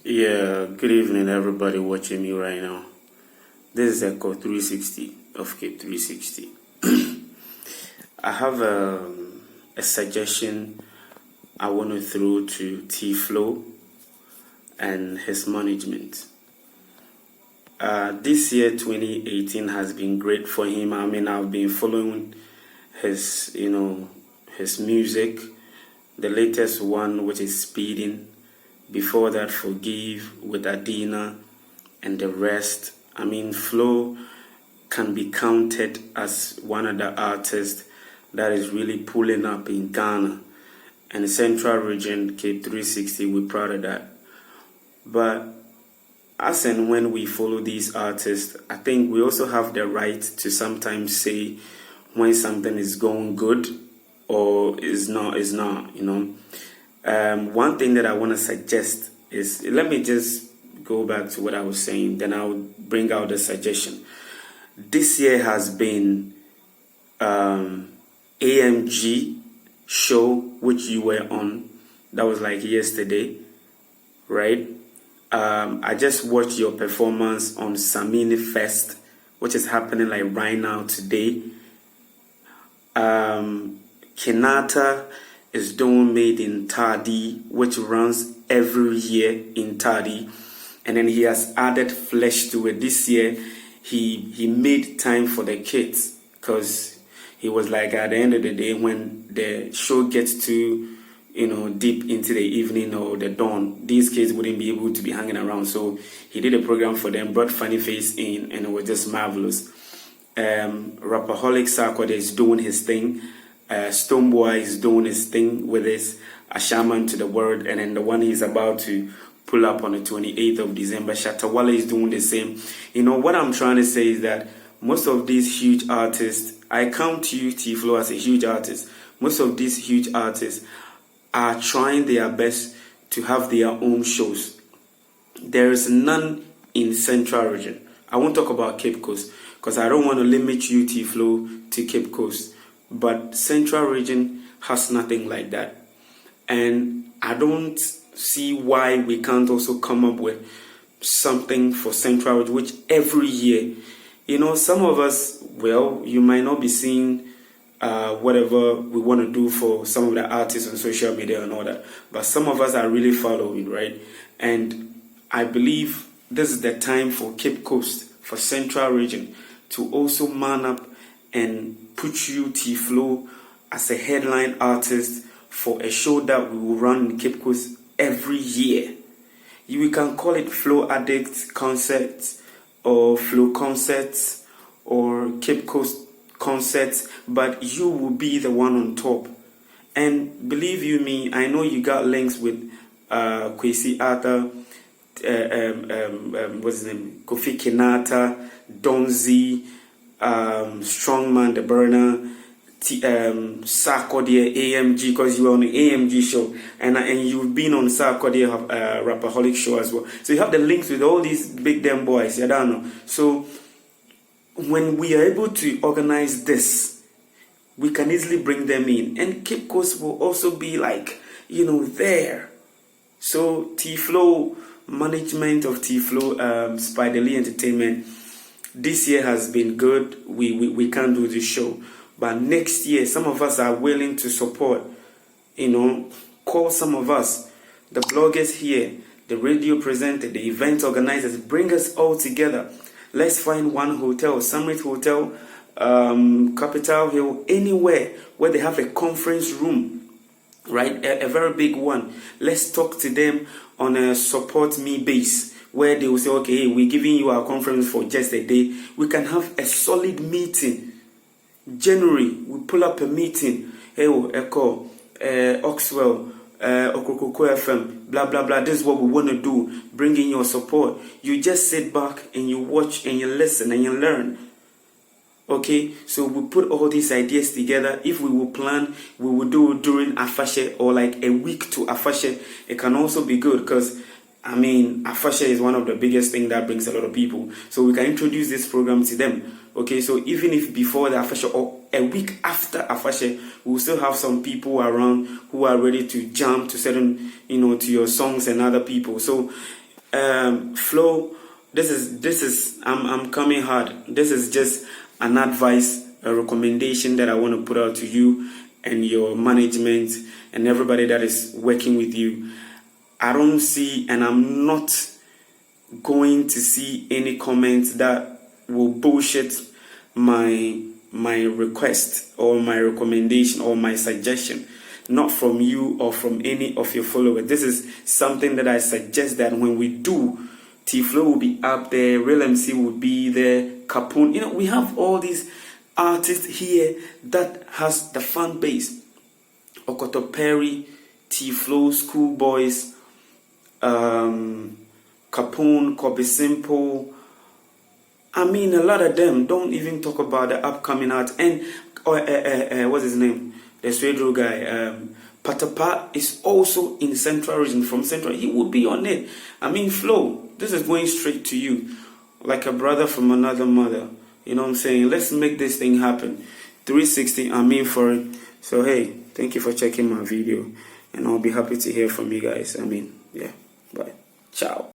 Yeah, good evening, everybody watching me right now. This is Echo 360 of Cape 360. I have a suggestion I want to throw to Teephlow and his management. This year, 2018, has been great for him. I mean, I've been following his music. The latest one, which is Speeding. Before that, Forgive with Adina and the rest. I mean, Flow can be counted as one of the artists that is really pulling up in Ghana and the Central Region, Cape 360. We're proud of that. But as and when we follow these artists, I think we also have the right to sometimes say when something is going good or is not, one thing that I want to suggest is, let me just go back to what I was saying, then I'll bring out the suggestion. This year has been AMG show, which you were on. That was like yesterday, right? I just watched your performance on Samini Fest, which is happening like right now today. Kenata is doing Made in Tardy, which runs every year in Tardy, and then he has added flesh to it. This year he made time for the kids, because he was like, at the end of the day, when the show gets too deep into the evening or the dawn, these kids wouldn't be able to be hanging around. So he did a program for them, brought Funny Face in, and it was just marvelous. Rapperholic Sarkodie is doing his thing. Stoneboy is doing his thing with his A Shaman to the World, and then the one he's about to pull up on the 28th of December, Shatawale is doing the same. What I'm trying to say is that most of these huge artists, I count you, Teephlow, as a huge artist. Most of these huge artists are trying their best to have their own shows. There is none in Central Region. I won't talk about Cape Coast, because I don't want to limit you, Teephlow, to Cape Coast. But Central Region has nothing like that. And I don't see why we can't also come up with something for Central Region, which every year, some of us, well, you might not be seeing whatever we want to do for some of the artists on social media and all that, but some of us are really following, right? And I believe this is the time for Cape Coast, for Central Region, to also man up and put you, Teephlow, as a headline artist for a show that we will run in Cape Coast every year. We can call it Flow Addict Concerts or Flow Concerts or Cape Coast Concerts, but you will be the one on top. And believe you me, I know you got links with Kwesi Arthur, what's his name, Kofi Kenata, Donzi, Strongman the Burner, Sarkodie, AMG, because you were on the AMG show, and you've been on Sarkodie Rapperholic show as well. So you have the links with all these big damn boys. I don't know. So when we are able to organize this, we can easily bring them in, and Cape Coast will also be like there. So Teephlow, management of Teephlow, Spiderly Entertainment, this year has been good. We can't do this show, but next year some of us are willing to support. Call some of us, the bloggers here, the radio presenter, the event organizers, bring us all together. Let's find one hotel, Summit Hotel, Capitol Hill, anywhere where they have a conference room, right? A very big one. Let's talk to them on a support me base, where they will say, okay, we're giving you our conference for just a day. We can have a solid meeting. January, we pull up a meeting. Hey, Echo, Oxwell, Okokoko FM, blah, blah, blah. This is what we want to do. Bring in your support. You just sit back and you watch and you listen and you learn. Okay, so we put all these ideas together. If we will plan, we will do it during Afashe or like a week to Afashe. It can also be good, because Afashe is one of the biggest things that brings a lot of people. So we can introduce this program to them. Okay, so even if before the Afashe or a week after Afashe, we'll still have some people around who are ready to jump to certain, to your songs and other people. So Flow, this is I'm coming hard. This is just an advice, a recommendation that I want to put out to you and your management and everybody that is working with you. I don't see, and I'm not going to see any comments that will bullshit my request or my recommendation or my suggestion, not from you or from any of your followers. This is something that I suggest that when we do, Teephlow will be up there, Real MC will be there, Capone. You know, we have all these artists here that has the fan base. Okoto Perry, Teephlow, Schoolboys, Capone, Kobe Simple. I mean, a lot of them don't even talk about the upcoming art. And what's his name? The Swedro guy. Patapa is also in Central Region. From Central, he will be on it. I mean, Flow, this is going straight to you, like a brother from another mother. You know what I'm saying? Let's make this thing happen. 360, I'm in for it. So hey, thank you for checking my video, and I'll be happy to hear from you guys. I mean, yeah, bye, ciao.